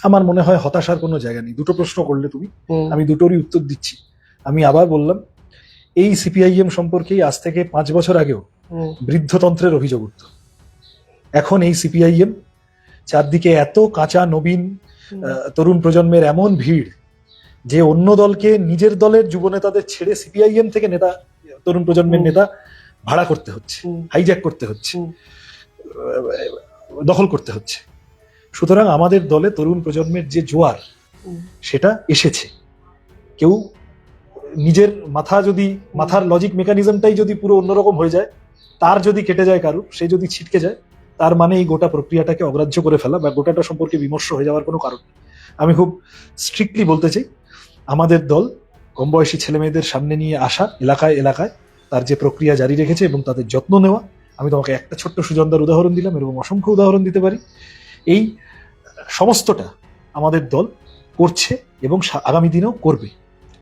আমার মনে হয় হতাশার কোনো জায়গা নেই। দুটো প্রশ্ন করলে তুমি, আমি দুটোরই উত্তর দিচ্ছি। আমি আবার বললাম, এই সিপিআইএম সম্পর্কেই আজ থেকে 5 বছর আগেও বৃদ্ধতন্ত্রের অভিযোগ উঠত। এখন এই সিপিআইএম চারদিকে এত কাঁচা নবীন তরুণ প্রজন্মের এমন ভিড় যে অন্য দলকে নিজের দলের যুব নেতাদের ছেড়ে সিপিআইএম থেকে নেতা, তরুণ প্রজন্মের নেতা ভাড়া করতে হচ্ছে, হাইজ্যাক করতে হচ্ছে, দখল করতে হচ্ছে। সুতরাং আমাদের দলে তরুণ প্রজন্মের যে জোয়ার সেটা এসেছে। কেউ নিজের মাথার লজিক মেকানিজমটাই যদি পুরো অন্যরকম হয়ে যায়, তার যদি কেটে যায় কারুর, সে যদি ছিটকে যায়, তার মানে এই গোটা প্রক্রিয়াটাকে অগ্রাহ্য করে ফেলা বা গোটাটা সম্পর্কে বিমর্ষ হয়ে যাওয়ার কোনো কারণ নেই। আমি খুব স্ট্রিক্টলি বলতে চাই, আমাদের দল কম বয়সী ছেলে মেয়েদের সামনে নিয়ে আসা, এলাকায় এলাকায় তার যে প্রক্রিয়া জারি রেখেছে এবং তাদের যত্ন নেওয়া। আমি তোমাকে একটা ছোট্ট সুজনদার উদাহরণ দিলাম, এরকম অসংখ্য উদাহরণ দিতে পারি। এই সমস্তটা আমাদের দল করছে এবং আগামী দিনেও করবে।